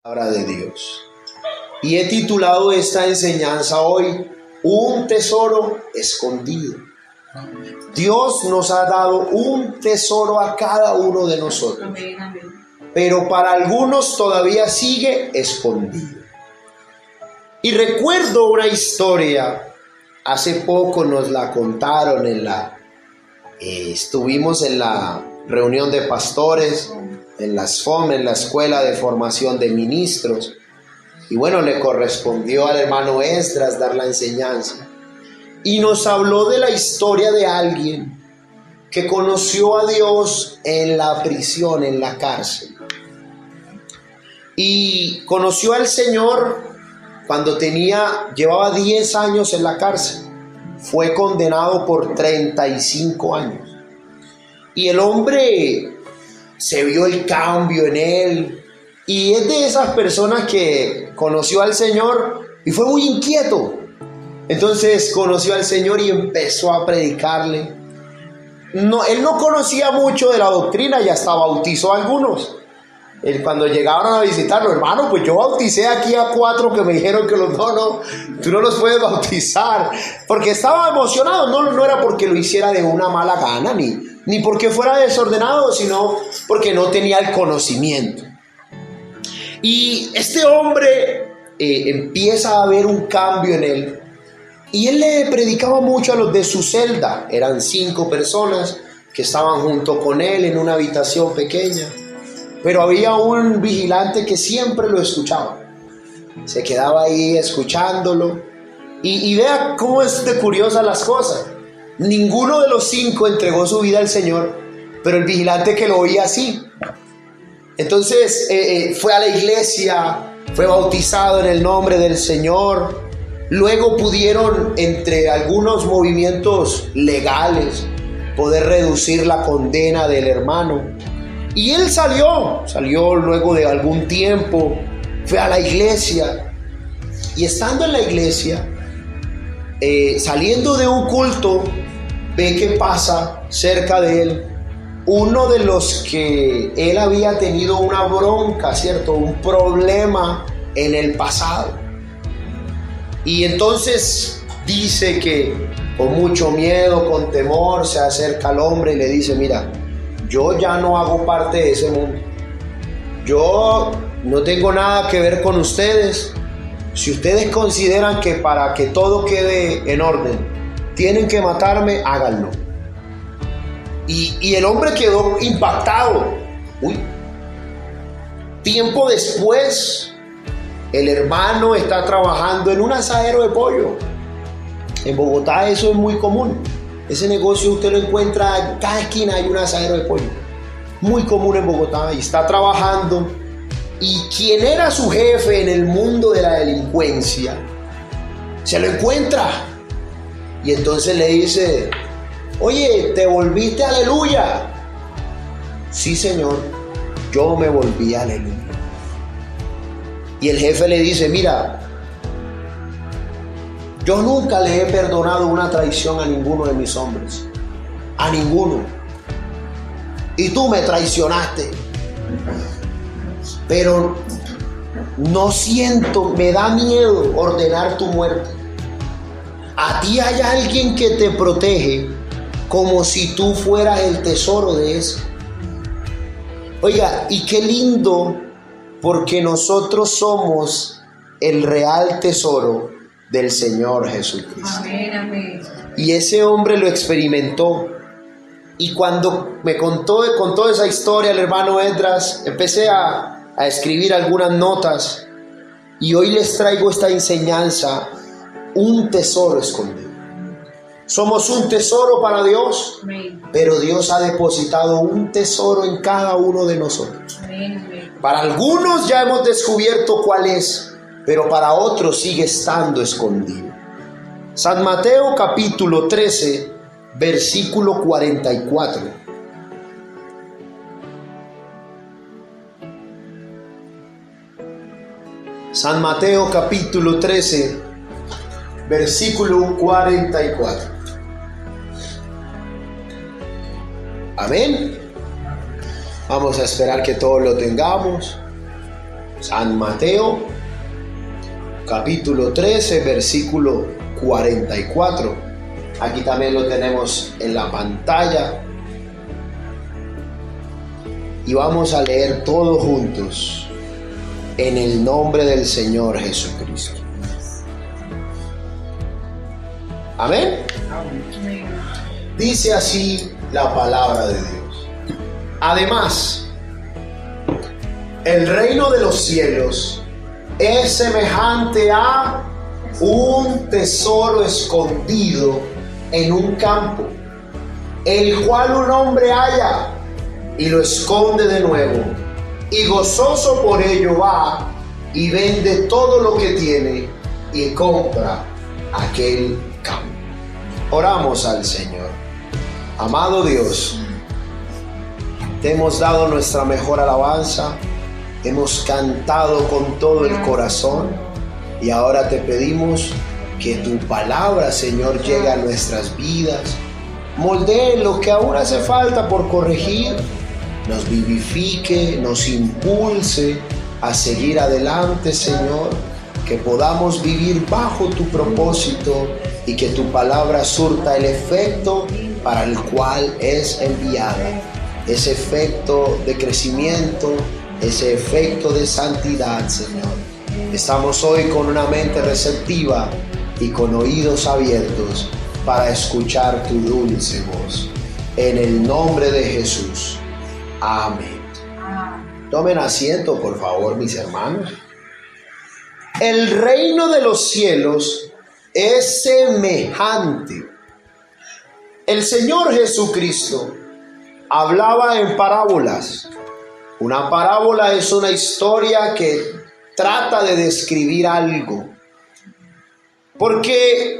Palabra de Dios. Y he titulado esta enseñanza hoy, un tesoro escondido. Dios nos ha dado un tesoro a cada uno de nosotros. Amén. Pero para algunos todavía sigue escondido. Y recuerdo una historia, hace poco nos la contaron estuvimos en la reunión de pastores, en la SFOM, en la Escuela de Formación de Ministros. Y bueno, le correspondió al hermano Esdras dar la enseñanza. Y nos habló de la historia de alguien que conoció a Dios en la prisión, en la cárcel. Y conoció al Señor cuando llevaba 10 años en la cárcel. Fue condenado por 35 años. Y el hombre se vio el cambio en él. Y es de esas personas que conoció al Señor y fue muy inquieto. Entonces conoció al Señor y empezó a predicarle. Él no conocía mucho de la doctrina y hasta bautizó a algunos. Cuando llegaron a visitarlo, hermano, pues yo bauticé aquí a 4 que me dijeron que tú no los puedes bautizar. Porque estaba emocionado, no era porque lo hiciera de una mala gana, ni porque fuera desordenado, sino porque no tenía el conocimiento. Y este hombre empieza a ver un cambio en él. Y él le predicaba mucho a los de su celda. Eran 5 personas que estaban junto con él en una habitación pequeña. Pero había un vigilante que siempre lo escuchaba. Se quedaba ahí escuchándolo. Y vea cómo es de curiosas las cosas. Ninguno de los 5 entregó su vida al Señor, pero el vigilante que lo oía sí. Entonces fue a la iglesia, fue bautizado en el nombre del Señor. Luego pudieron, entre algunos movimientos legales, poder reducir la condena del hermano. Y él salió luego de algún tiempo, fue a la iglesia. Y estando en la iglesia, saliendo de un culto, ve que pasa cerca de él uno de los que él había tenido una bronca, ¿cierto? Un problema en el pasado. Y entonces dice que con mucho miedo, con temor, se acerca al hombre y le dice: mira, yo ya no hago parte de ese mundo. Yo no tengo nada que ver con ustedes. Si ustedes consideran que para que todo quede en orden tienen que matarme, háganlo. Y el hombre quedó impactado. Tiempo después, el hermano está trabajando en un asadero de pollo. En Bogotá eso es muy común. Ese negocio usted lo encuentra en cada esquina, hay un asadero de pollo. Muy común en Bogotá. Y está trabajando. Y quien era su jefe en el mundo de la delincuencia, se lo encuentra. Y entonces le dice: oye, ¿te volviste aleluya? Sí, señor, yo me volví aleluya. Y el jefe le dice: mira, yo nunca le he perdonado una traición a ninguno de mis hombres. A ninguno. Y tú me traicionaste. Pero no siento, me da miedo ordenar tu muerte. A ti hay alguien que te protege como si tú fueras el tesoro de eso. Oiga, y qué lindo, porque nosotros somos el real tesoro del Señor Jesucristo. Amén, amén. Y ese hombre lo experimentó. Y cuando me contó esa historia el hermano Esdras, empecé a escribir algunas notas. Y hoy les traigo esta enseñanza: un tesoro escondido. Somos un tesoro para Dios, Amén. pero Dios ha depositado un tesoro en cada uno de nosotros. Amén, amén. Para algunos ya hemos descubierto cuál es, pero para otros sigue estando escondido. San Mateo capítulo 13, versículo 44. San Mateo capítulo 13, versículo 44. Amén. Vamos a esperar que todos lo tengamos. San Mateo, capítulo 13, versículo 44. Aquí también lo tenemos en la pantalla. Y vamos a leer todos juntos en el nombre del Señor Jesucristo. Amén. Dice así la palabra de Dios. Además, el reino de los cielos es semejante a un tesoro escondido en un campo, el cual un hombre halla y lo esconde de nuevo, y gozoso por ello va y vende todo lo que tiene y compra aquel campo. Oramos al Señor. Amado Dios, te hemos dado nuestra mejor alabanza, hemos cantado con todo el corazón y ahora te pedimos que tu palabra, Señor, llegue a nuestras vidas, moldee lo que aún hace falta por corregir, nos vivifique, nos impulse a seguir adelante, Señor, que podamos vivir bajo tu propósito y que tu palabra surta el efecto para el cual es enviada, ese efecto de crecimiento, ese efecto de santidad, Señor. Estamos hoy con una mente receptiva y con oídos abiertos para escuchar tu dulce voz. En el nombre de Jesús. Amén. Tomen asiento, por favor, mis hermanos. El reino de los cielos es semejante. El Señor Jesucristo hablaba en parábolas. Una parábola es una historia que trata de describir algo. Porque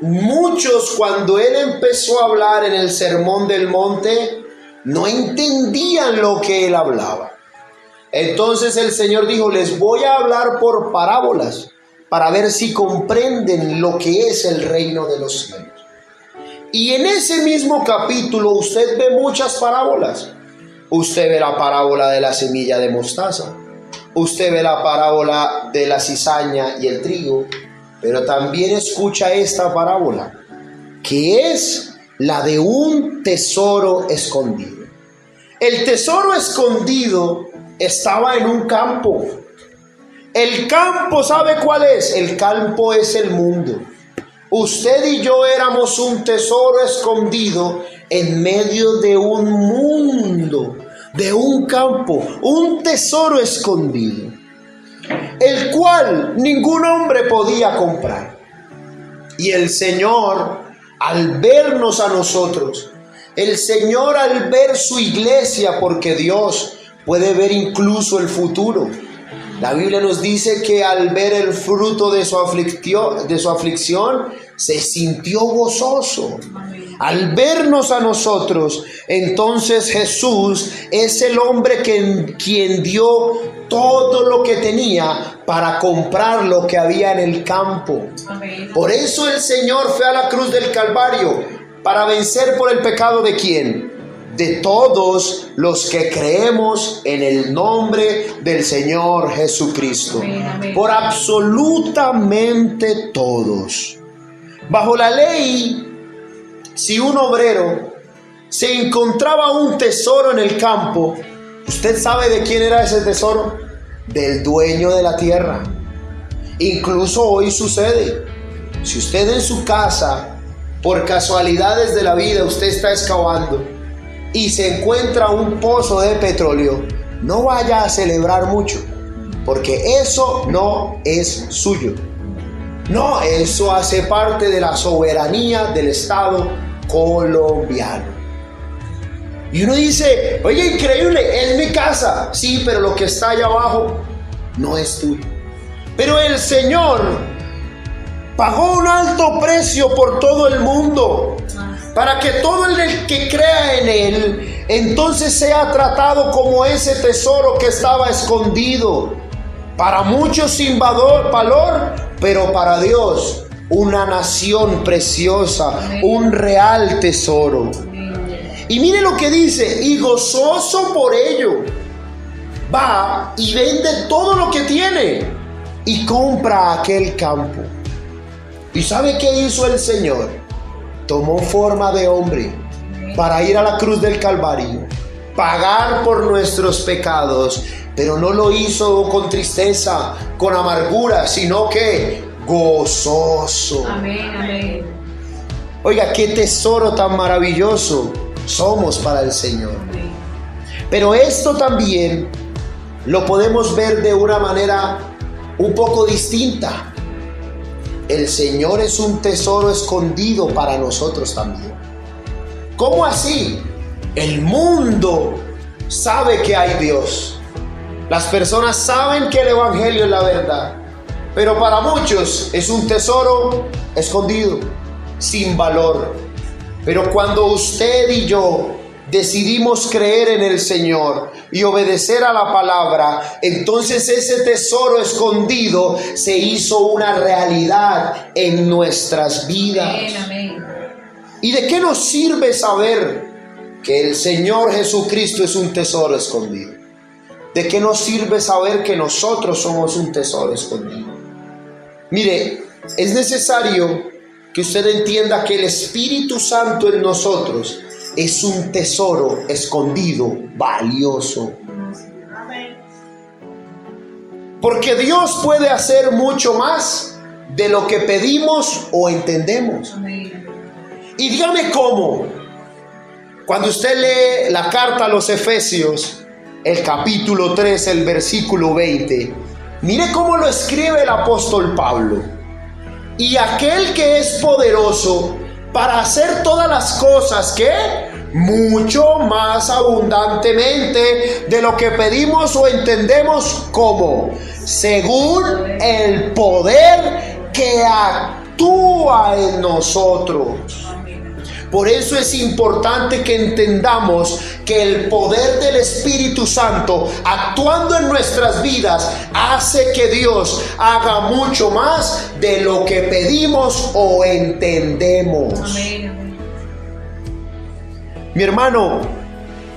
muchos, cuando Él empezó a hablar en el Sermón del Monte, no entendían lo que Él hablaba. Entonces el Señor dijo, les voy a hablar por parábolas para ver si comprenden lo que es el reino de los cielos. Y en ese mismo capítulo usted ve muchas parábolas. Usted ve la parábola de la semilla de mostaza. Usted ve la parábola de la cizaña y el trigo. Pero también escucha esta parábola, que es la de un tesoro escondido. El tesoro escondido estaba en un campo. El campo, ¿sabe cuál es? El campo es el mundo. Usted y yo éramos un tesoro escondido en medio de un mundo, de un campo, un tesoro escondido, el cual ningún hombre podía comprar. Y el Señor, al vernos a nosotros, el Señor al ver su iglesia, porque Dios puede ver incluso el futuro. La Biblia nos dice que al ver el fruto de su aflicción, se sintió gozoso. Al vernos a nosotros, entonces Jesús es el hombre quien dio todo lo que tenía para comprar lo que había en el campo. Amén. Por eso el Señor fue a la cruz del Calvario, para vencer por el pecado ¿de quién? De todos los que creemos en el nombre del Señor Jesucristo. Amén, amén. Por absolutamente todos. Bajo la ley, si un obrero se encontraba un tesoro en el campo, ¿usted sabe de quién era ese tesoro? Del dueño de la tierra. Incluso hoy sucede. Si usted en su casa, por casualidades de la vida, usted está excavando y se encuentra un pozo de petróleo, no vaya a celebrar mucho, porque eso no es suyo. No, eso hace parte de la soberanía del Estado colombiano. Y uno dice, oye, increíble, es mi casa. Sí, pero lo que está allá abajo no es tuyo. Pero el Señor pagó un alto precio por todo el mundo, para que todo el que crea en Él, entonces sea tratado como ese tesoro que estaba escondido. Para muchos sin valor, pero para Dios una nación preciosa, un real tesoro. Y mire lo que dice, y gozoso por ello. va y vende todo lo que tiene y compra aquel campo. ¿Y sabe qué hizo el Señor? Tomó forma de hombre para ir a la cruz del Calvario, pagar por nuestros pecados, pero no lo hizo con tristeza, con amargura, sino que gozoso. Amén, amén. Oiga, qué tesoro tan maravilloso somos para el Señor. Amén. Pero esto también lo podemos ver de una manera un poco distinta. El Señor es un tesoro escondido para nosotros también. ¿Cómo así? El mundo sabe que hay Dios. Las personas saben que el Evangelio es la verdad. Pero para muchos es un tesoro escondido, sin valor. Pero cuando usted y yo decidimos creer en el Señor y obedecer a la palabra, entonces ese tesoro escondido se hizo una realidad en nuestras vidas. Amén, amén. ¿Y de qué nos sirve saber que el Señor Jesucristo es un tesoro escondido? ¿De qué nos sirve saber que nosotros somos un tesoro escondido? Mire, es necesario que usted entienda que el Espíritu Santo en nosotros es un tesoro escondido, valioso. Porque Dios puede hacer mucho más de lo que pedimos o entendemos. Y dígame cómo. Cuando usted lee la carta a los Efesios, el capítulo 3, el versículo 20, mire cómo lo escribe el apóstol Pablo. Y aquel que es poderoso para hacer todas las cosas que mucho más abundantemente de lo que pedimos o entendemos, como según el poder que actúa en nosotros. Por eso es importante que entendamos que el poder del Espíritu Santo actuando en nuestras vidas hace que Dios haga mucho más de lo que pedimos o entendemos. Amén. Mi hermano,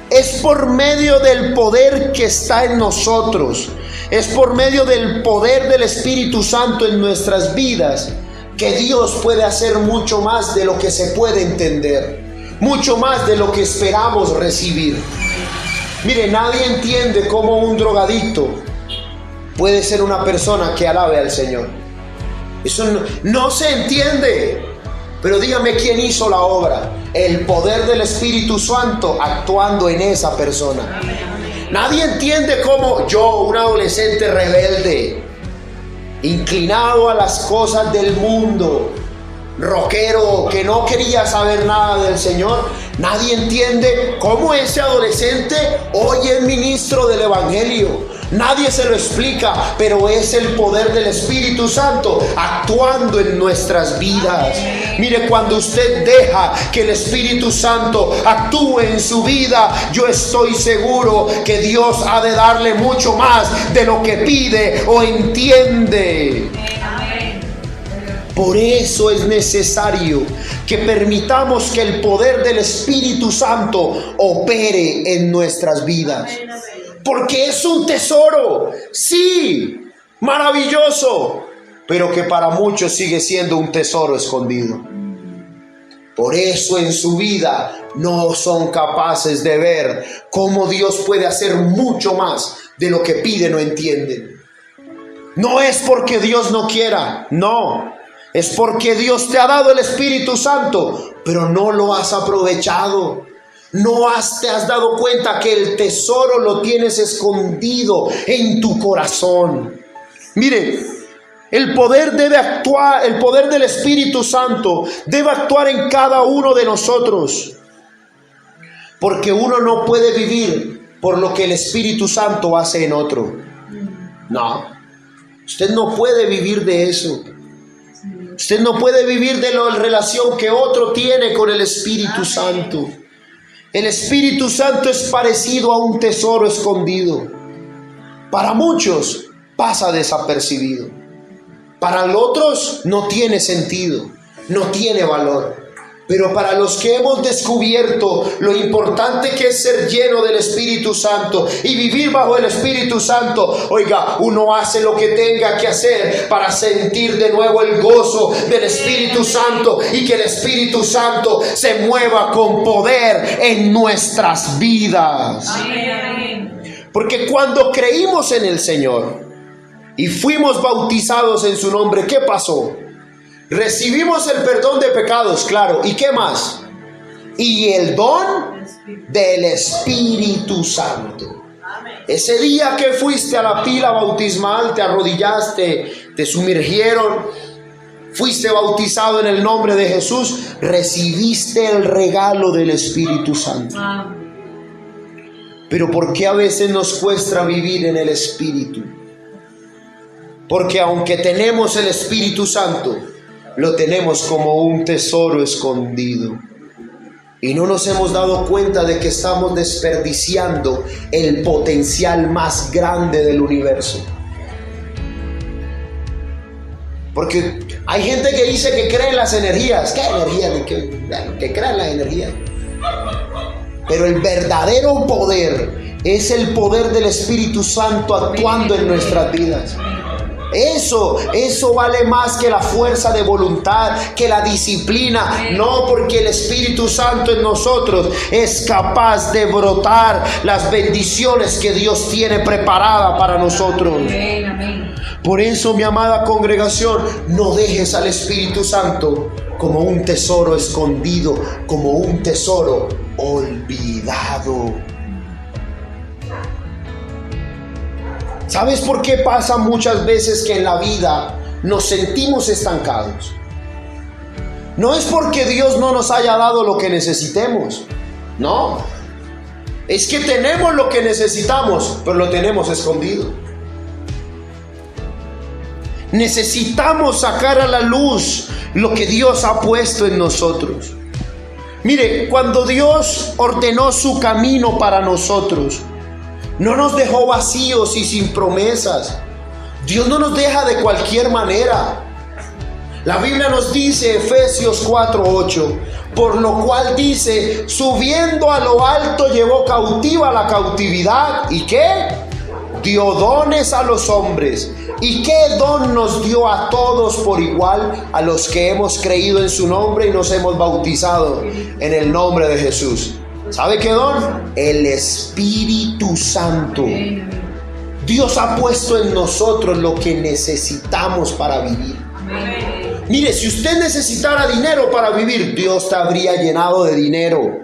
es por medio del poder que está en nosotros, es por medio del poder del Espíritu Santo en nuestras vidas que Dios puede hacer mucho más de lo que se puede entender, mucho más de lo que esperamos recibir. Mire, nadie entiende cómo un drogadicto puede ser una persona que alabe al Señor. Eso no se entiende. Pero dígame quién hizo la obra. El poder del Espíritu Santo actuando en esa persona. Nadie entiende cómo yo, un adolescente rebelde, inclinado a las cosas del mundo, rockero que no quería saber nada del Señor, nadie entiende cómo ese adolescente hoy es ministro del Evangelio. Nadie se lo explica, pero es el poder del Espíritu Santo actuando en nuestras vidas. Mire, cuando usted deja que el Espíritu Santo actúe en su vida, yo estoy seguro que Dios ha de darle mucho más de lo que pide o entiende. Por eso es necesario que permitamos que el poder del Espíritu Santo opere en nuestras vidas. Porque es un tesoro, sí, maravilloso, pero que para muchos sigue siendo un tesoro escondido. Por eso en su vida no son capaces de ver cómo Dios puede hacer mucho más de lo que piden o entienden. No es porque Dios no quiera, no. Es porque Dios te ha dado el Espíritu Santo, pero no lo has aprovechado. No te has dado cuenta que el tesoro lo tienes escondido en tu corazón. Mire, el poder debe actuar, el poder del Espíritu Santo debe actuar en cada uno de nosotros. Porque uno no puede vivir por lo que el Espíritu Santo hace en otro. No, usted no puede vivir de eso. Usted no puede vivir de la relación que otro tiene con el Espíritu Santo. El Espíritu Santo es parecido a un tesoro escondido. Para muchos pasa desapercibido. Para los otros no tiene sentido, no tiene valor. Pero para los que hemos descubierto lo importante que es ser lleno del Espíritu Santo y vivir bajo el Espíritu Santo, oiga, uno hace lo que tenga que hacer para sentir de nuevo el gozo del Espíritu Santo y que el Espíritu Santo se mueva con poder en nuestras vidas. Porque cuando creímos en el Señor y fuimos bautizados en su nombre, ¿qué pasó? Recibimos el perdón de pecados, claro. ¿Y qué más? Y el don del Espíritu Santo. Ese día que fuiste a la pila bautismal, te arrodillaste, te sumergieron, fuiste bautizado en el nombre de Jesús, recibiste el regalo del Espíritu Santo. Pero ¿por qué a veces nos cuesta vivir en el Espíritu? Porque aunque tenemos el Espíritu Santo, lo tenemos como un tesoro escondido. Y no nos hemos dado cuenta de que estamos desperdiciando el potencial más grande del universo. Porque hay gente que dice que cree en las energías. ¿Qué energía? Que cree en las energías. Pero el verdadero poder es el poder del Espíritu Santo actuando en nuestras vidas. Eso vale más que la fuerza de voluntad, que la disciplina. No, porque el Espíritu Santo en nosotros es capaz de brotar las bendiciones que Dios tiene preparada para nosotros. Por eso, mi amada congregación, no dejes al Espíritu Santo como un tesoro escondido, como un tesoro olvidado. ¿Sabes por qué pasa muchas veces que en la vida nos sentimos estancados? No es porque Dios no nos haya dado lo que necesitemos, no. Es que tenemos lo que necesitamos, pero lo tenemos escondido. Necesitamos sacar a la luz lo que Dios ha puesto en nosotros. Mire, cuando Dios ordenó su camino para nosotros, no nos dejó vacíos y sin promesas. Dios no nos deja de cualquier manera. La Biblia nos dice, Efesios 4:8, por lo cual dice, subiendo a lo alto llevó cautiva la cautividad. ¿Y qué? Dio dones a los hombres. ¿Y qué don nos dio a todos por igual? A los que hemos creído en su nombre y nos hemos bautizado en el nombre de Jesús. ¿Sabe qué don? El Espíritu Santo. Dios ha puesto en nosotros lo que necesitamos para vivir. Mire, si usted necesitara dinero para vivir, Dios te habría llenado de dinero.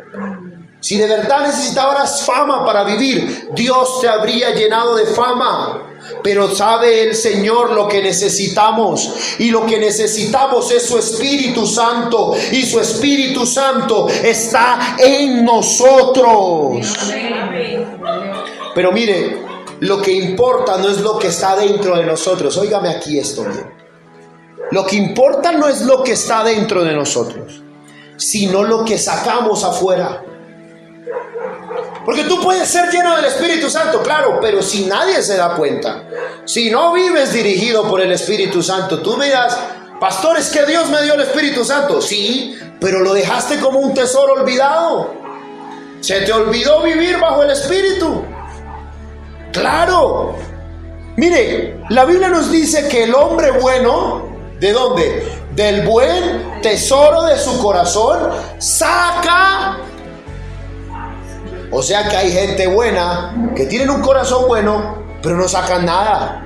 Si de verdad necesitaras fama para vivir, Dios te habría llenado de fama. Pero sabe el Señor lo que necesitamos, y lo que necesitamos es su Espíritu Santo, y su Espíritu Santo está en nosotros. Pero mire, lo que importa no es lo que está dentro de nosotros. Óigame aquí esto bien. Lo que importa no es lo que está dentro de nosotros, sino lo que sacamos afuera. Porque tú puedes ser lleno del Espíritu Santo, claro, pero si nadie se da cuenta, si no vives dirigido por el Espíritu Santo, tú me dirás, pastor, es que Dios me dio el Espíritu Santo. Sí, pero lo dejaste como un tesoro olvidado. Se te olvidó vivir bajo el Espíritu. Claro. Mire, la Biblia nos dice que el hombre bueno, ¿de dónde? Del buen tesoro de su corazón saca. O sea que hay gente buena que tienen un corazón bueno, pero no sacan nada.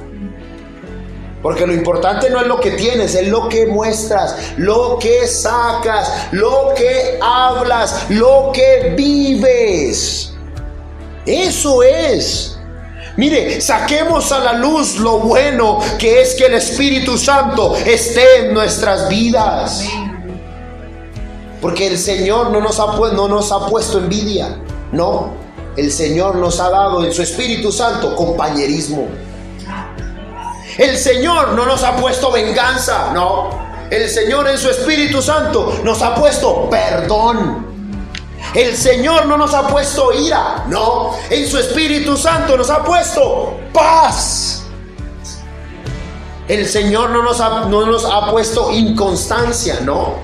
Porque lo importante no es lo que tienes, es lo que muestras, lo que sacas, lo que hablas, lo que vives. Eso es. Mire, saquemos a la luz lo bueno que es que el Espíritu Santo esté en nuestras vidas. Porque el Señor no nos ha puesto envidia. No, el Señor nos ha dado en su Espíritu Santo compañerismo. El Señor no nos ha puesto venganza, no. El Señor en su Espíritu Santo nos ha puesto perdón. El Señor no nos ha puesto ira, no. En su Espíritu Santo nos ha puesto paz. El Señor no nos ha puesto inconstancia, no.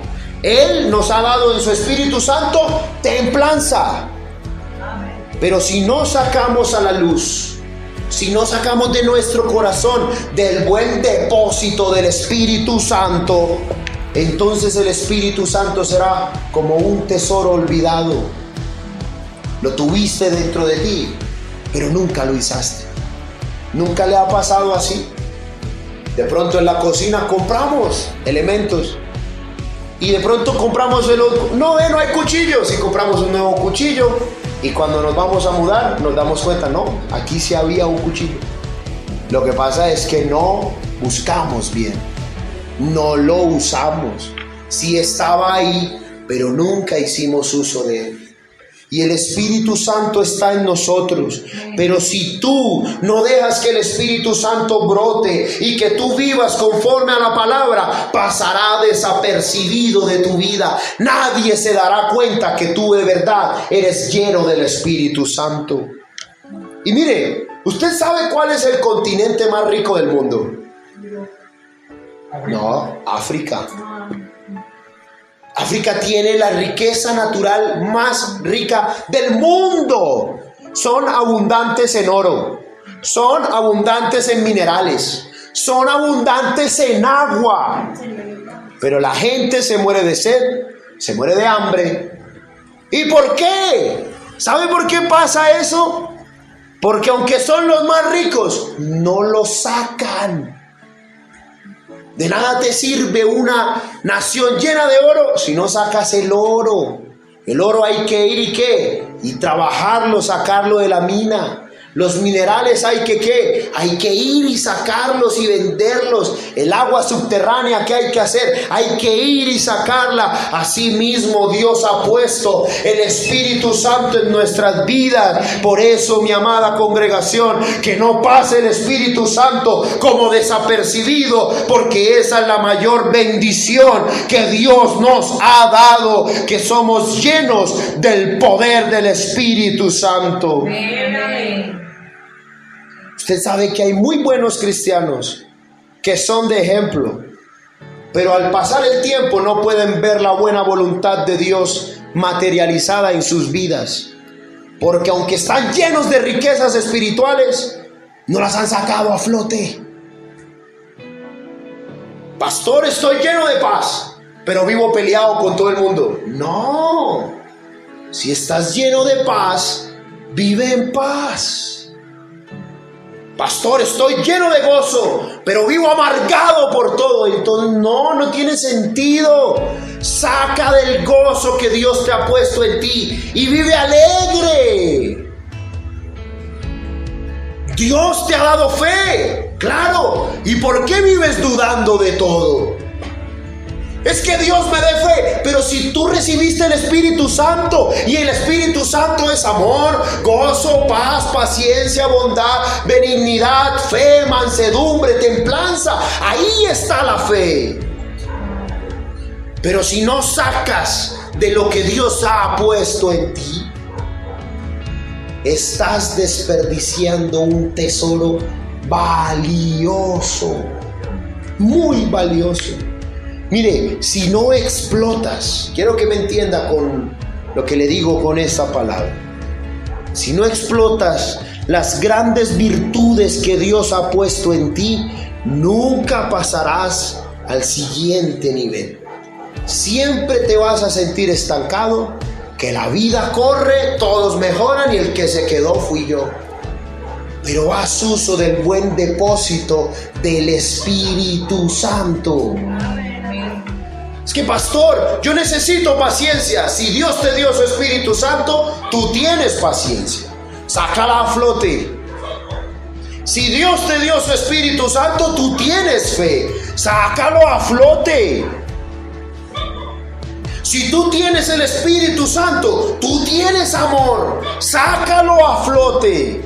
Él nos ha dado en su Espíritu Santo templanza. Pero si no sacamos a la luz, si no sacamos de nuestro corazón, del buen depósito del Espíritu Santo, entonces el Espíritu Santo será como un tesoro olvidado. Lo tuviste dentro de ti, pero nunca lo usaste. ¿Nunca le ha pasado así? De pronto en la cocina compramos elementos y de pronto compramos no hay cuchillos, y compramos un nuevo cuchillo, y cuando nos vamos a mudar nos damos cuenta, no, aquí sí había un cuchillo. Lo que pasa es que no buscamos bien, no lo usamos. Sí estaba ahí, pero nunca hicimos uso de él. Y el Espíritu Santo está en nosotros. Pero si tú no dejas que el Espíritu Santo brote y que tú vivas conforme a la palabra, pasará desapercibido de tu vida. Nadie se dará cuenta que tú de verdad eres lleno del Espíritu Santo. Y mire, ¿usted sabe cuál es el continente más rico del mundo? No, África. África tiene la riqueza natural más rica del mundo. Son abundantes en oro, son abundantes en minerales, son abundantes en agua. Pero la gente se muere de sed, se muere de hambre. ¿Y por qué? ¿Sabe por qué pasa eso? Porque aunque son los más ricos, no lo sacan. De nada te sirve una nación llena de oro si no sacas el oro. El oro hay que ir y qué, y trabajarlo, sacarlo de la mina. Los minerales hay que qué, hay que ir y sacarlos y venderlos. El agua subterránea, ¿qué hay que hacer? Hay que ir y sacarla. Así mismo Dios ha puesto el Espíritu Santo en nuestras vidas. Por eso, mi amada congregación, que no pase el Espíritu Santo como desapercibido, porque esa es la mayor bendición que Dios nos ha dado, que somos llenos del poder del Espíritu Santo. Amén. Usted sabe que hay muy buenos cristianos que son de ejemplo, pero al pasar el tiempo no pueden ver la buena voluntad de Dios materializada en sus vidas, porque aunque están llenos de riquezas espirituales, no las han sacado a flote. Pastor, estoy lleno de paz, pero vivo peleado con todo el mundo. No, si estás lleno de paz, vive en paz. Pastor, estoy lleno de gozo, pero vivo amargado por todo. Entonces no tiene sentido. Saca del gozo que Dios te ha puesto en ti y vive alegre. Dios te ha dado fe, claro. ¿Y por qué vives dudando de todo? Es que Dios me dé fe, pero si tú recibiste el Espíritu Santo, y el Espíritu Santo es amor, gozo, paz, paciencia, bondad, benignidad, fe, mansedumbre, templanza, ahí está la fe. Pero si no sacas de lo que Dios ha puesto en ti, estás desperdiciando un tesoro valioso, muy valioso. Mire, si no explotas, quiero que me entienda con lo que le digo con esta palabra. Si no explotas las grandes virtudes que Dios ha puesto en ti, nunca pasarás al siguiente nivel. Siempre te vas a sentir estancado, que la vida corre, todos mejoran y el que se quedó fui yo. Pero haz uso del buen depósito del Espíritu Santo. Es que, pastor, yo necesito paciencia. Si Dios te dio su Espíritu Santo, tú tienes paciencia. Sácala a flote. Si Dios te dio su Espíritu Santo, tú tienes fe. Sácalo a flote. Si tú tienes el Espíritu Santo, tú tienes amor. Sácalo a flote.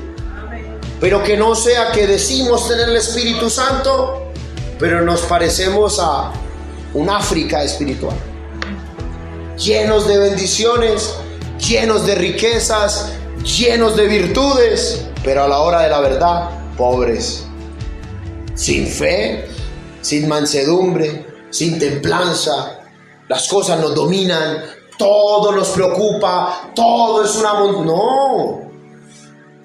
Pero que no sea que decimos tener el Espíritu Santo, pero nos parecemos a un África espiritual, llenos de bendiciones, llenos de riquezas, llenos de virtudes, pero a la hora de la verdad, pobres, sin fe, sin mansedumbre, sin templanza. las cosas nos dominan, todo nos preocupa, todo es una montaña. No.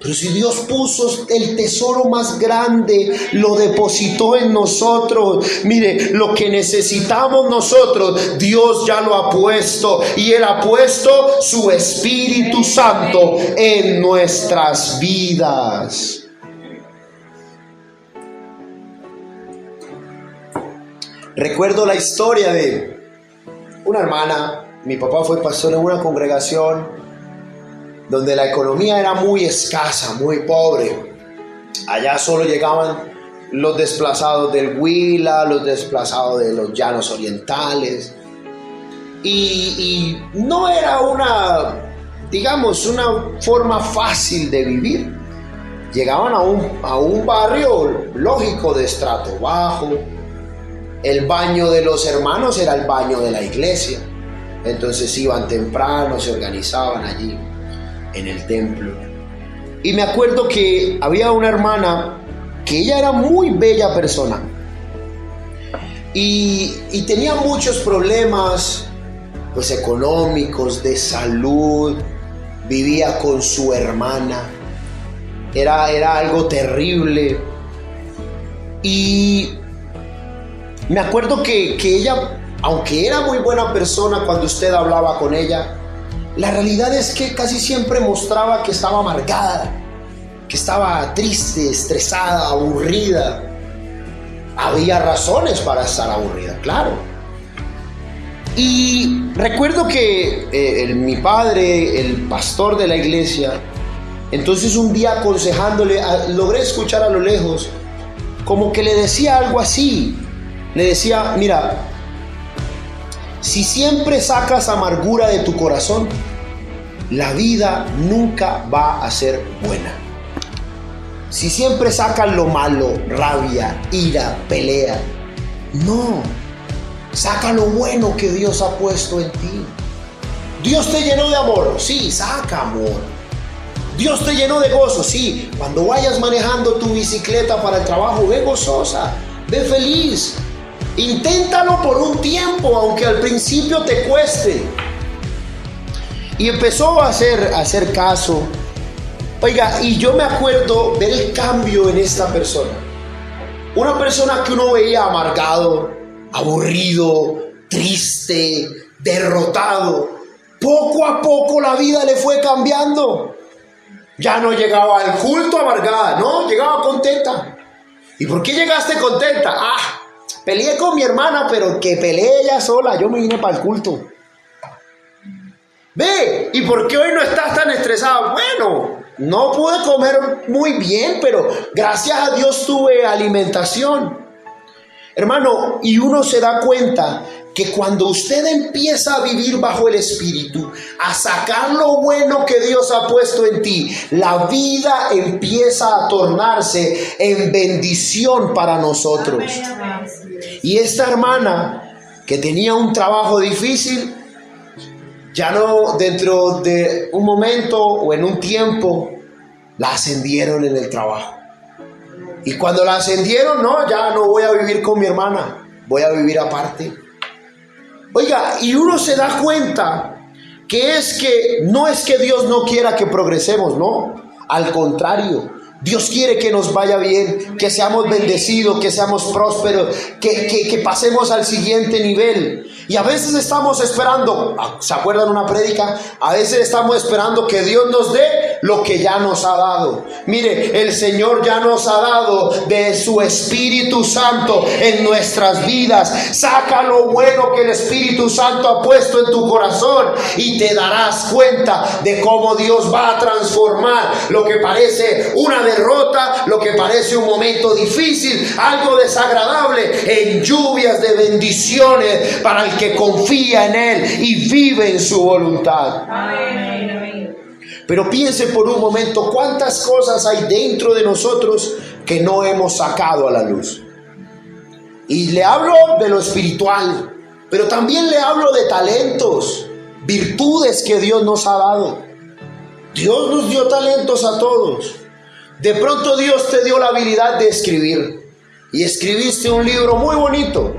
Pero si Dios puso el tesoro más grande, lo depositó en nosotros. Mire, lo que necesitamos nosotros, Dios ya lo ha puesto. Y Él ha puesto su Espíritu Santo en nuestras vidas. Recuerdo la historia de una hermana. Mi papá fue pastor en una congregación donde la economía era muy escasa, muy pobre. Allá solo llegaban los desplazados del Huila, los desplazados de los llanos orientales. Y no era una forma fácil de vivir. Llegaban a un barrio lógico de estrato bajo. El baño de los hermanos era el baño de la iglesia. Entonces iban temprano, se organizaban allí en el templo. Y me acuerdo que había una hermana que ella era muy bella persona y tenía muchos problemas pues económicos, de salud. Vivía con su hermana, era algo terrible. Y me acuerdo que ella, aunque era muy buena persona, cuando usted hablaba con ella, la realidad es que casi siempre mostraba que estaba amargada, que estaba triste, estresada, aburrida. Había razones para estar aburrida, claro. Y recuerdo que mi padre, el pastor de la iglesia, entonces un día aconsejándole, logré escuchar a lo lejos, como que le decía algo así. Le decía: mira, si siempre sacas amargura de tu corazón, la vida nunca va a ser buena. Si siempre sacas lo malo, rabia, ira, pelea, no. Saca lo bueno que Dios ha puesto en ti. Dios te llenó de amor, sí, saca amor. Dios te llenó de gozo, sí. Cuando vayas manejando tu bicicleta para el trabajo, ve gozosa, ve feliz. Inténtalo por un tiempo, aunque al principio te cueste. Y empezó a hacer caso. Oiga, y yo me acuerdo ver el cambio en esta persona. Una persona que uno veía amargado, aburrido, triste, derrotado. Poco a poco la vida le fue cambiando. Ya no llegaba al culto amargada, no, llegaba contenta. ¿Y por qué llegaste contenta? Peleé con mi hermana, pero que peleé ella sola, yo me vine para el culto. Ve, ¿y por qué hoy no estás tan estresada? Bueno, no pude comer muy bien, pero gracias a Dios tuve alimentación. Hermano, y uno se da cuenta que cuando usted empieza a vivir bajo el Espíritu, a sacar lo bueno que Dios ha puesto en ti, la vida empieza a tornarse en bendición para nosotros. Y esta hermana, que tenía un trabajo difícil, ya no, dentro de un momento o en un tiempo, la ascendieron en el trabajo. Y cuando la ascendieron, no, ya no voy a vivir con mi hermana, voy a vivir aparte. Oiga, y uno se da cuenta que no es que Dios no quiera que progresemos, no, al contrario. Dios quiere que nos vaya bien, que seamos bendecidos, que seamos prósperos, que pasemos al siguiente nivel. Y a veces estamos esperando, ¿se acuerdan una prédica? A veces estamos esperando que Dios nos dé lo que ya nos ha dado. Mire, el Señor ya nos ha dado de su Espíritu Santo en nuestras vidas. Saca lo bueno que el Espíritu Santo ha puesto en tu corazón y te darás cuenta de cómo Dios va a transformar lo que parece una derrota, lo que parece un momento difícil, algo desagradable, en lluvias de bendiciones para el que confía en Él y vive en su voluntad. Amén. Pero piense por un momento cuántas cosas hay dentro de nosotros que no hemos sacado a la luz. Y le hablo de lo espiritual, pero también le hablo de talentos, virtudes que Dios nos ha dado. Dios nos dio talentos a todos. De pronto Dios te dio la habilidad de escribir y escribiste un libro muy bonito,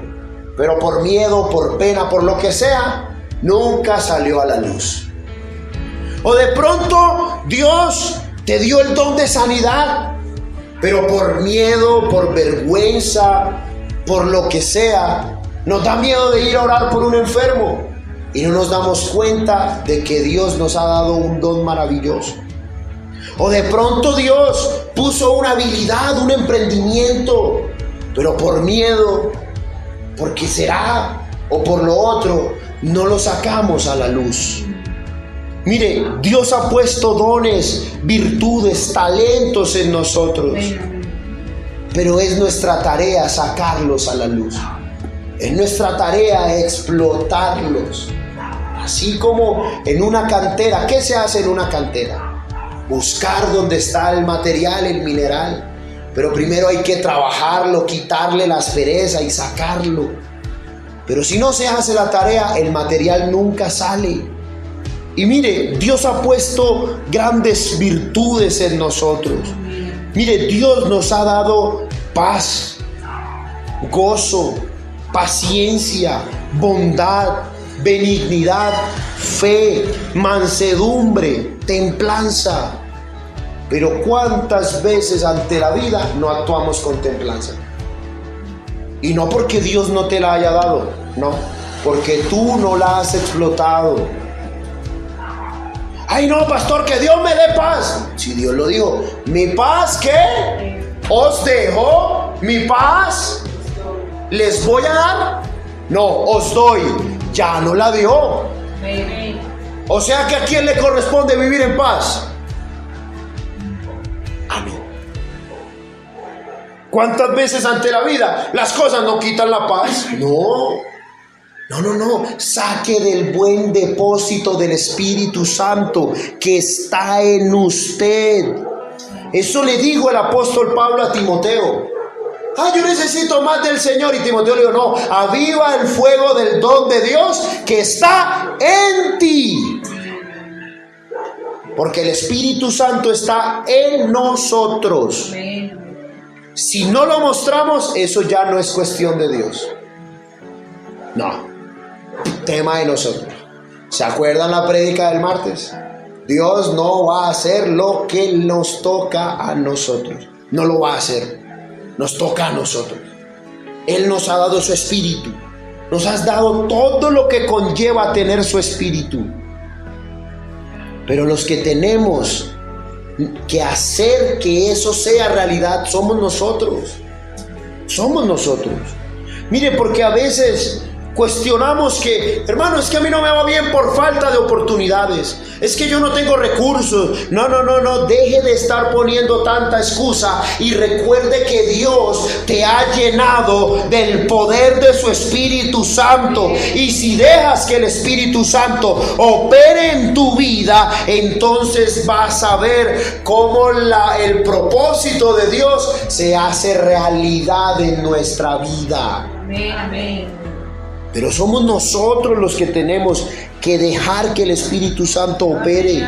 pero por miedo, por pena, por lo que sea, nunca salió a la luz. O de pronto Dios te dio el don de sanidad, pero por miedo, por vergüenza, por lo que sea, nos da miedo de ir a orar por un enfermo y no nos damos cuenta de que Dios nos ha dado un don maravilloso. O de pronto Dios puso una habilidad, un emprendimiento, pero por miedo, porque será o por lo otro, no lo sacamos a la luz. Mire, Dios ha puesto dones, virtudes, talentos en nosotros, pero es nuestra tarea sacarlos a la luz. Es nuestra tarea explotarlos. Así como en una cantera. ¿Qué se hace en una cantera? Buscar dónde está el material, el mineral. Pero primero hay que trabajarlo, quitarle la aspereza y sacarlo. Pero si no se hace la tarea, el material nunca sale. Y mire, Dios ha puesto grandes virtudes en nosotros. Mire, Dios nos ha dado paz, gozo, paciencia, bondad, benignidad, fe, mansedumbre, templanza. Pero ¿cuántas veces ante la vida no actuamos con templanza? Y no porque Dios no te la haya dado, no, porque tú no la has explotado. Ay no, pastor, que Dios me dé paz. Si Dios lo dijo, mi paz, ¿qué? Os dejo, mi paz les voy a dar. No, os doy. Ya no la dio. O sea que ¿a quién le corresponde vivir en paz? A mí. ¿Cuántas veces ante la vida las cosas no quitan la paz? No. Saque del buen depósito del Espíritu Santo que está en usted. Eso le dijo el apóstol Pablo a Timoteo. Yo necesito más del Señor. Y Timoteo le dijo, no, aviva el fuego del don de Dios que está en ti. Porque el Espíritu Santo está en nosotros. Si no lo mostramos, eso ya no es cuestión de Dios. No, tema de nosotros. ¿Se acuerdan la prédica del martes? Dios no va a hacer lo que nos toca a nosotros. No lo va a hacer. Nos toca a nosotros. Él nos ha dado su espíritu. Nos has dado todo lo que conlleva tener su espíritu. Pero los que tenemos que hacer que eso sea realidad somos nosotros. Somos nosotros. Mire, porque a veces cuestionamos que, hermano, es que a mí no me va bien por falta de oportunidades. Es que yo no tengo recursos. No, deje de estar poniendo tanta excusa y recuerde que Dios te ha llenado del poder de su Espíritu Santo. Y si dejas que el Espíritu Santo opere en tu vida, entonces vas a ver cómo el propósito de Dios se hace realidad en nuestra vida. Amén. Pero somos nosotros los que tenemos que dejar que el Espíritu Santo opere.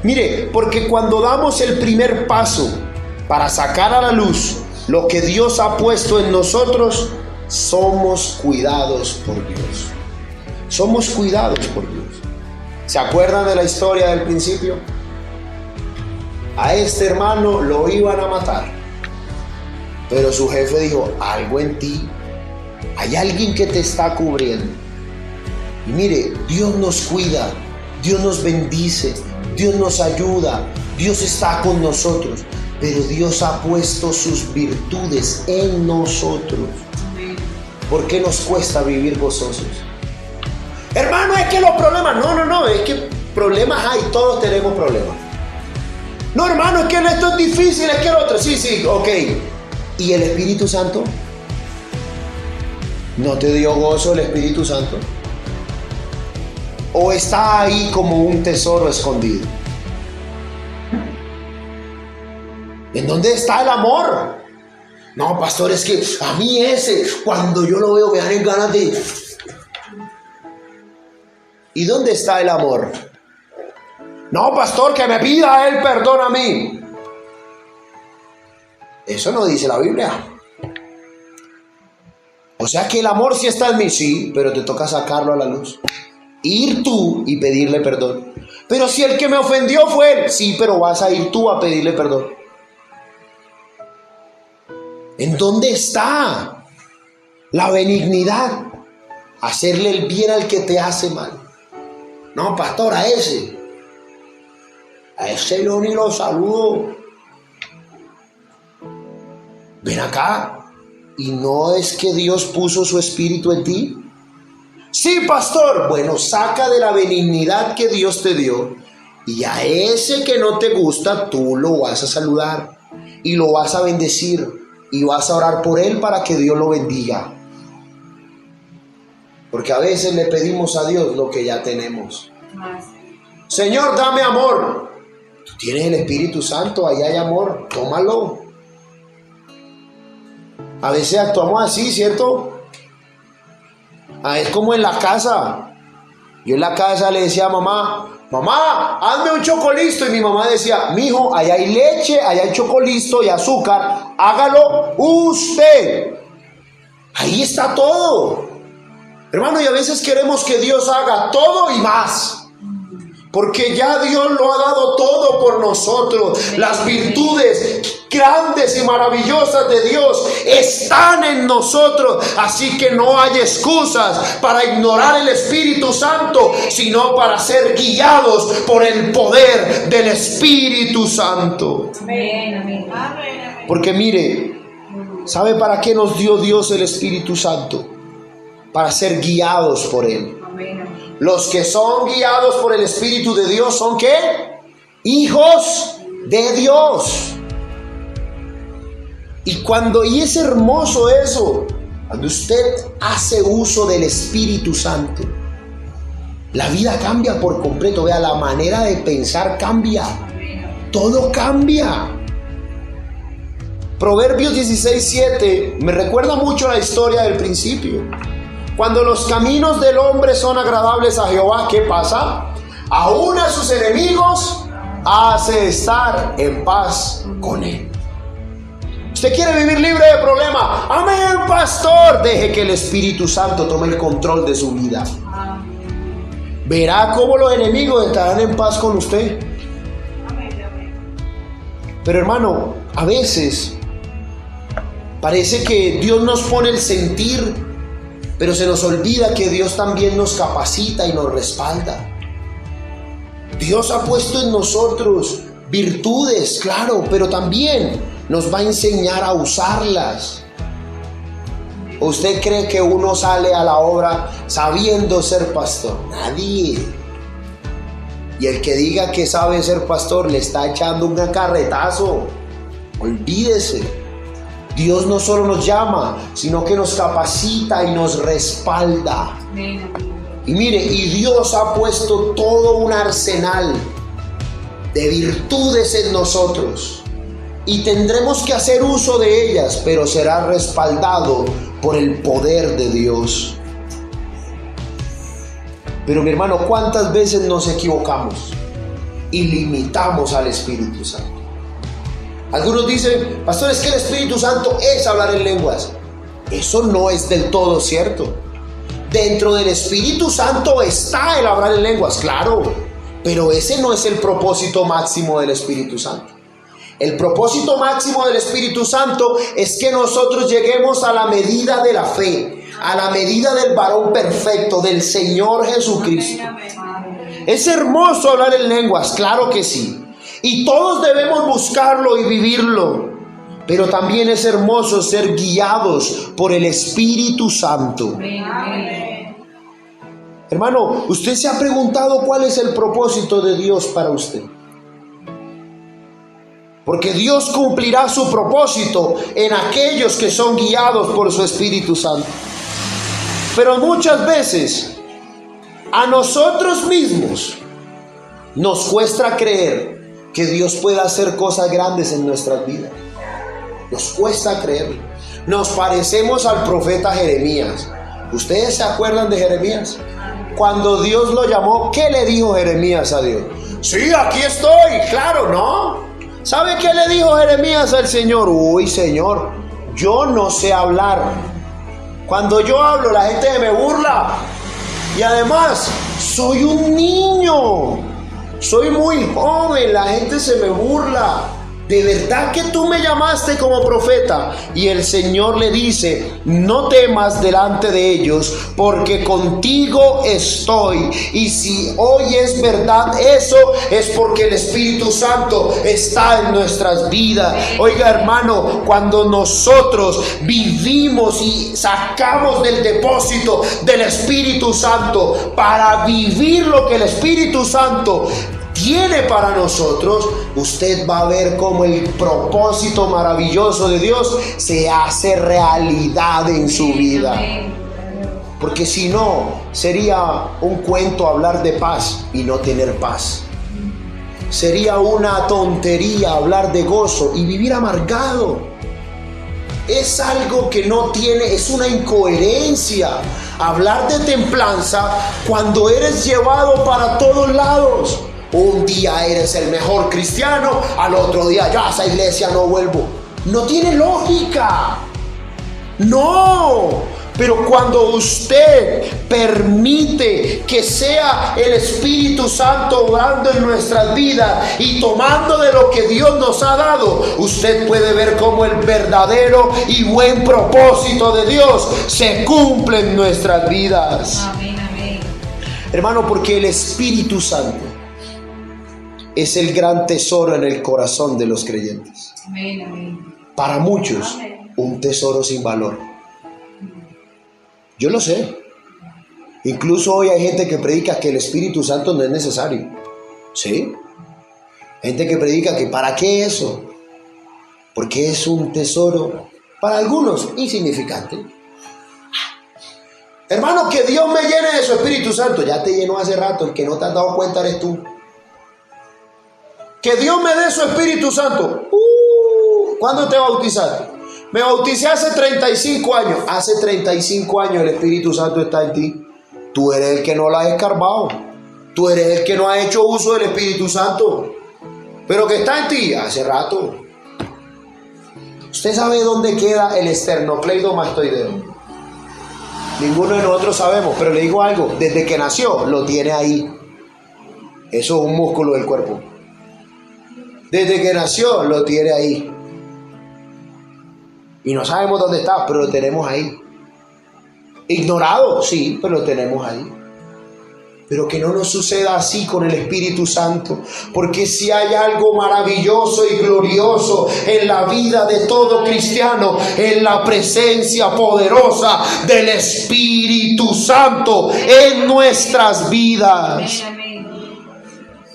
Mire, porque cuando damos el primer paso para sacar a la luz lo que Dios ha puesto en nosotros, somos cuidados por Dios. Somos cuidados por Dios. ¿Se acuerdan de la historia del principio? A este hermano lo iban a matar, pero su jefe dijo, algo en ti. Hay alguien que te está cubriendo. Y mire, Dios nos cuida, Dios nos bendice, Dios nos ayuda, Dios está con nosotros, pero Dios ha puesto sus virtudes en nosotros. ¿Por qué nos cuesta vivir gozosos? Hermano, es que los problemas, no, es que problemas hay, todos tenemos problemas. No, hermano, es que esto es difícil, es que el otro, sí, ok. ¿Y el Espíritu Santo? ¿No te dio gozo el Espíritu Santo? ¿O está ahí como un tesoro escondido? ¿En dónde está el amor? No, pastor, es que a mí cuando yo lo veo me dan ganas de... ¿Y dónde está el amor? No, pastor, que me pida a él perdón a mí. Eso no dice la Biblia. O O sea que el amor sí está en mí, sí, pero te toca sacarlo a la luz. Ir tú y pedirle perdón. Pero si el que me ofendió fue él, sí, pero vas a ir tú a pedirle perdón. ¿En dónde está la benignidad? Hacerle el bien al que te hace mal. No, pastor, a ese yo ni lo saludo. Ven acá. ¿Y no es que Dios puso su espíritu en ti? Sí, pastor. Bueno, saca de la benignidad que Dios te dio, y a ese que no te gusta, tú lo vas a saludar y lo vas a bendecir y vas a orar por él para que Dios lo bendiga. Porque a veces le pedimos a Dios lo que ya tenemos. Señor, dame amor. Tú tienes el Espíritu Santo, ahí hay amor, tómalo. A veces actuamos así, ¿cierto? Es como en la casa. Yo en la casa le decía a mamá, mamá, hazme un chocolisto. Y mi mamá decía, mijo, allá hay leche, allá hay chocolisto y azúcar, hágalo usted. Ahí está todo. Hermano, y a veces queremos que Dios haga todo y más. Porque ya Dios lo ha dado todo por nosotros. Las virtudes grandes y maravillosas de Dios están en nosotros. Así que no hay excusas para ignorar el Espíritu Santo, sino para ser guiados por el poder del Espíritu Santo. Amén. Porque mire, ¿sabe para qué nos dio Dios el Espíritu Santo? Para ser guiados por Él. Los que son guiados por el Espíritu de Dios son ¿qué? Hijos de Dios. Y es hermoso eso, cuando usted hace uso del Espíritu Santo, la vida cambia por completo. Vea, la manera de pensar cambia, todo cambia. Proverbios 16:7 me recuerda mucho la historia del principio. Cuando los caminos del hombre son agradables a Jehová, ¿qué pasa? Aún a sus enemigos hace estar en paz con él. ¿Usted quiere vivir libre de problemas? Amén, pastor. Deje que el Espíritu Santo tome el control de su vida. Verá cómo los enemigos estarán en paz con usted. Pero hermano, a veces parece que Dios nos pone el sentir, pero se nos olvida que Dios también nos capacita y nos respalda. Dios ha puesto en nosotros virtudes, claro, pero también nos va a enseñar a usarlas. ¿Usted cree que uno sale a la obra sabiendo ser pastor? Nadie. Y el que diga que sabe ser pastor le está echando un carretazo. Olvídese. Dios no solo nos llama, sino que nos capacita y nos respalda. Y mire, y Dios ha puesto todo un arsenal de virtudes en nosotros. Y tendremos que hacer uso de ellas, pero será respaldado por el poder de Dios. Pero mi hermano, ¿cuántas veces nos equivocamos y limitamos al Espíritu Santo? Algunos dicen, pastor, es que el Espíritu Santo es hablar en lenguas. Eso no es del todo cierto. Dentro del Espíritu Santo está el hablar en lenguas, claro, pero ese no es el propósito máximo del Espíritu Santo. El propósito máximo del Espíritu Santo es que nosotros lleguemos a la medida de la fe, a la medida del varón perfecto, del Señor Jesucristo. Es hermoso hablar en lenguas, claro que sí. Y todos debemos buscarlo y vivirlo. Pero también es hermoso ser guiados por el Espíritu Santo. Amén. Hermano, ¿usted se ha preguntado cuál es el propósito de Dios para usted? Porque Dios cumplirá su propósito en aquellos que son guiados por su Espíritu Santo. Pero muchas veces a nosotros mismos nos cuesta creer que Dios pueda hacer cosas grandes en nuestras vidas. Nos cuesta creerlo. Nos parecemos al profeta Jeremías. ¿Ustedes se acuerdan de Jeremías? Cuando Dios lo llamó, ¿qué le dijo Jeremías a Dios? Sí, aquí estoy. Claro, ¿no? ¿Sabe qué le dijo Jeremías al Señor? Uy, Señor, yo no sé hablar. Cuando yo hablo, la gente me burla. Y además, soy un niño. Soy muy joven, la gente se me burla. ¿De verdad que tú me llamaste como profeta? Y el Señor le dice: no temas delante de ellos, porque contigo estoy. Y si hoy es verdad eso, es porque el Espíritu Santo está en nuestras vidas. Oiga, hermano, cuando nosotros vivimos y sacamos del depósito del Espíritu Santo para vivir lo que el Espíritu Santo tiene para nosotros, usted va a ver cómo el propósito maravilloso de Dios se hace realidad en su vida. Porque si no, sería un cuento hablar de paz y no tener paz. Sería una tontería hablar de gozo y vivir amargado. Es algo que no tiene, es una incoherencia hablar de templanza cuando eres llevado para todos lados. Un día eres el mejor cristiano, al otro día ya a esa iglesia no vuelvo. No tiene lógica. No. Pero cuando usted permite que sea el Espíritu Santo obrando en nuestras vidas y tomando de lo que Dios nos ha dado, usted puede ver cómo el verdadero y buen propósito de Dios se cumple en nuestras vidas. Amén, amén. Hermano, porque el Espíritu Santo es el gran tesoro en el corazón de los creyentes. Amén, amén. Para muchos, un tesoro sin valor. Yo lo sé. Incluso hoy hay gente que predica que el Espíritu Santo no es necesario. ¿Sí? Gente que predica que ¿para qué eso? Porque es un tesoro, para algunos, insignificante. Hermano, que Dios me llene de su Espíritu Santo. Ya te llenó hace rato, el que no te has dado cuenta eres tú. Que Dios me dé su Espíritu Santo. ¿Cuándo te bautizaste? Me bauticé hace 35 años. Hace 35 años el Espíritu Santo está en ti. Tú eres el que no lo has escarbado. Tú eres el que no ha hecho uso del Espíritu Santo. Pero que está en ti hace rato. ¿Usted sabe dónde queda el esternocleidomastoideo? Ninguno de nosotros sabemos, pero le digo algo. Desde que nació lo tiene ahí. Eso es un músculo del cuerpo. Desde que nació lo tiene ahí. Y no sabemos dónde está, pero lo tenemos ahí. Ignorado, sí, pero lo tenemos ahí. Pero que no nos suceda así con el Espíritu Santo. Porque si hay algo maravilloso y glorioso en la vida de todo cristiano, es la presencia poderosa del Espíritu Santo en nuestras vidas.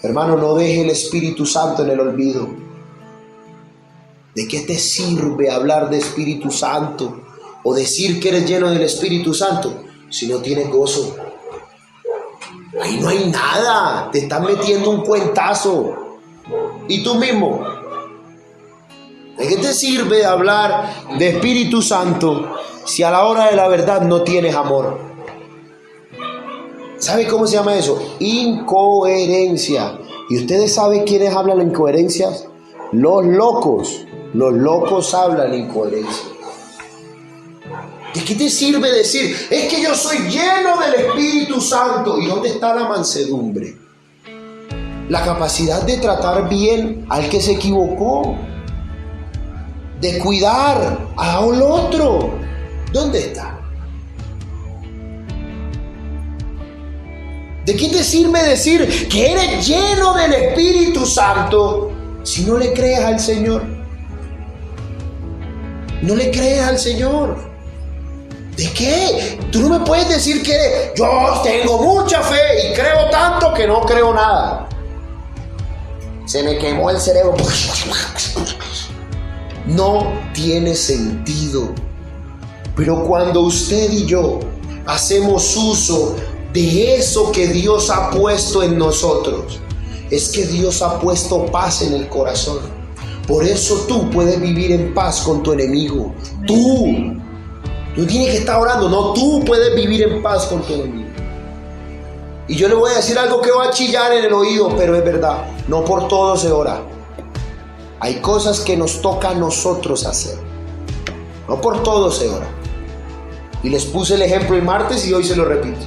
Hermano, no deje el Espíritu Santo en el olvido. ¿De qué te sirve hablar de Espíritu Santo o decir que eres lleno del Espíritu Santo si no tienes gozo? Ahí no hay nada, te están metiendo un cuentazo. ¿Y tú mismo? ¿De qué te sirve hablar de Espíritu Santo si a la hora de la verdad no tienes amor? ¿Sabe cómo se llama eso? Incoherencia. ¿Y ustedes saben quiénes hablan de incoherencias? Los locos. Los locos hablan incoherencia. ¿De qué te sirve decir, es que yo soy lleno del Espíritu Santo? ¿Y dónde está la mansedumbre? La capacidad de tratar bien al que se equivocó. De cuidar al otro. ¿Dónde está? ¿De qué te sirve decir que eres lleno del Espíritu Santo si no le crees al Señor? No le crees al Señor. ¿De qué? Tú no me puedes decir que yo tengo mucha fe y creo tanto que no creo nada. Se me quemó el cerebro. No tiene sentido. Pero cuando usted y yo hacemos uso de eso que Dios ha puesto en nosotros, es que Dios ha puesto paz en el corazón. Por eso tú puedes vivir en paz con tu enemigo. Tú tienes que estar orando. No, tú puedes vivir en paz con tu enemigo. Y yo le voy a decir algo que va a chillar en el oído, pero es verdad. No por todo se ora. Hay cosas que nos toca a nosotros hacer. No por todo se ora. Y les puse el ejemplo el martes y hoy se lo repito.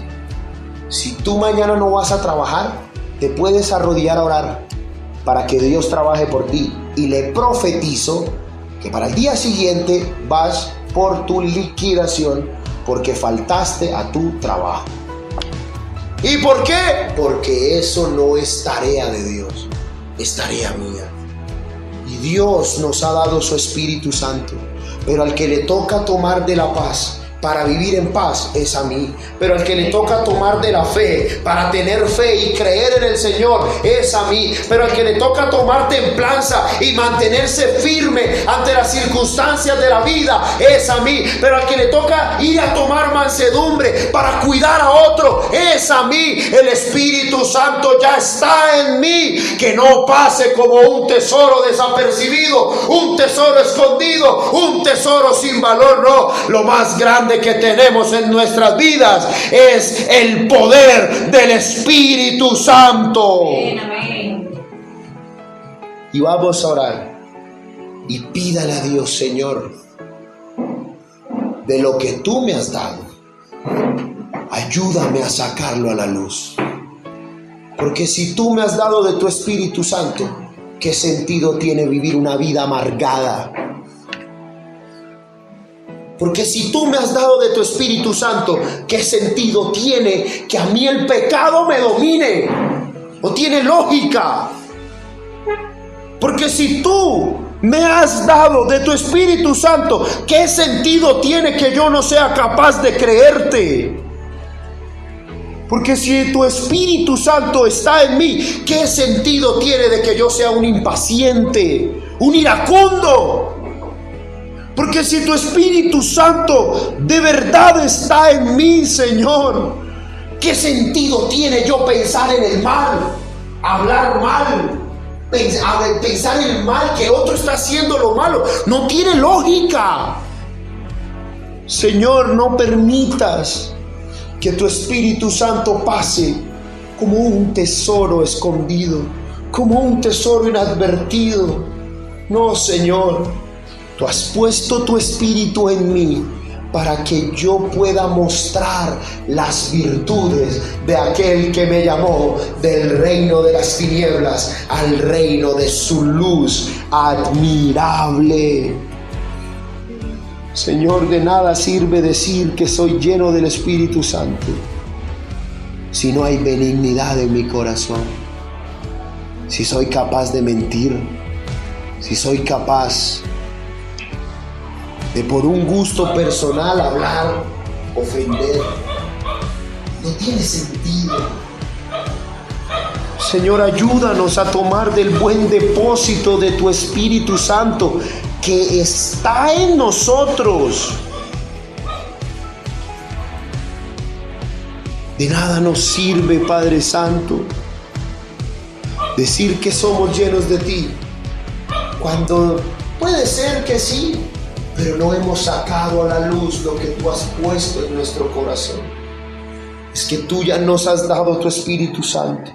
Si tú mañana no vas a trabajar, te puedes arrodillar a orar para que Dios trabaje por ti. Y le profetizo que para el día siguiente vas por tu liquidación porque faltaste a tu trabajo. ¿Y por qué? Porque eso no es tarea de Dios, es tarea mía. Y Dios nos ha dado su Espíritu Santo, pero al que le toca tomar de la paz para vivir en paz es a mí. Pero al que le toca tomar de la fe para tener fe y creer en el Señor es a mí. Pero al que le toca tomar templanza y mantenerse firme ante las circunstancias de la vida es a mí. Pero al que le toca ir a tomar mansedumbre para cuidar a otro es a mí. El Espíritu Santo ya está en mí. Que no pase como un tesoro desapercibido, un tesoro escondido, un tesoro sin valor. No, lo más grande que tenemos en nuestras vidas es el poder del Espíritu Santo. Amén. Y vamos a orar y pídale a Dios: Señor, de lo que tú me has dado, ayúdame a sacarlo a la luz. Porque si tú me has dado de tu Espíritu Santo, ¿qué sentido tiene vivir una vida amargada? Porque si tú me has dado de tu Espíritu Santo, ¿qué sentido tiene que a mí el pecado me domine? No tiene lógica. Porque si tú me has dado de tu Espíritu Santo, ¿qué sentido tiene que yo no sea capaz de creerte? Porque si tu Espíritu Santo está en mí, ¿qué sentido tiene de que yo sea un impaciente, un iracundo? Porque si tu Espíritu Santo de verdad está en mí, Señor, ¿qué sentido tiene yo pensar en el mal, hablar mal, pensar en el mal, que otro está haciendo lo malo? No tiene lógica. Señor, no permitas que tu Espíritu Santo pase como un tesoro escondido, como un tesoro inadvertido. No, Señor. Tú has puesto tu Espíritu en mí para que yo pueda mostrar las virtudes de aquel que me llamó del reino de las tinieblas al reino de su luz admirable. Señor, de nada sirve decir que soy lleno del Espíritu Santo si no hay benignidad en mi corazón, si soy capaz de mentir, si soy capaz de por un gusto personal hablar, ofender. No tiene sentido. Señor, ayúdanos a tomar del buen depósito de tu Espíritu Santo que está en nosotros. De nada nos sirve, Padre Santo, decir que somos llenos de ti, cuando puede ser que sí, pero no hemos sacado a la luz lo que tú has puesto en nuestro corazón. Es que tú ya nos has dado tu Espíritu Santo.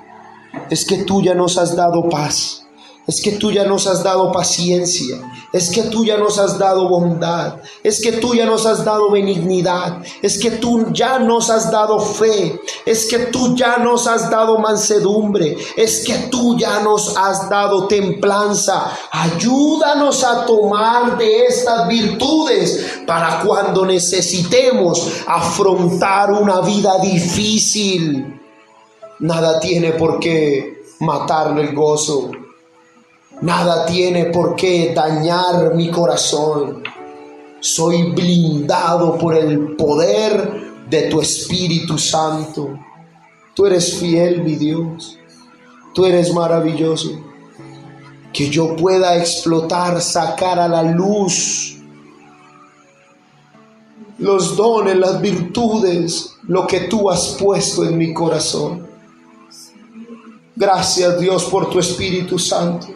Es que tú ya nos has dado paz. Es que tú ya nos has dado paciencia. Es que tú ya nos has dado bondad. Es que tú ya nos has dado benignidad. Es que tú ya nos has dado fe. Es que tú ya nos has dado mansedumbre. Es que tú ya nos has dado templanza. Ayúdanos a tomar de estas virtudes para cuando necesitemos afrontar una vida difícil. Nada tiene por qué matarle el gozo. Nada tiene por qué dañar mi corazón. Soy blindado por el poder de tu Espíritu Santo. Tú eres fiel, mi Dios. Tú eres maravilloso. Que yo pueda explotar, sacar a la luz los dones, las virtudes, lo que tú has puesto en mi corazón. Gracias, Dios, por tu Espíritu Santo.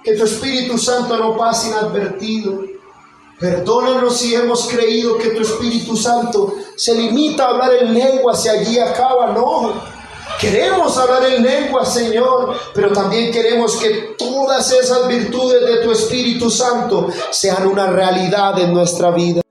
Que tu Espíritu Santo no pase inadvertido. Perdónanos si hemos creído que tu Espíritu Santo se limita a hablar en lenguas y allí acaba. No, queremos hablar en lenguas, Señor, pero también queremos que todas esas virtudes de tu Espíritu Santo sean una realidad en nuestra vida.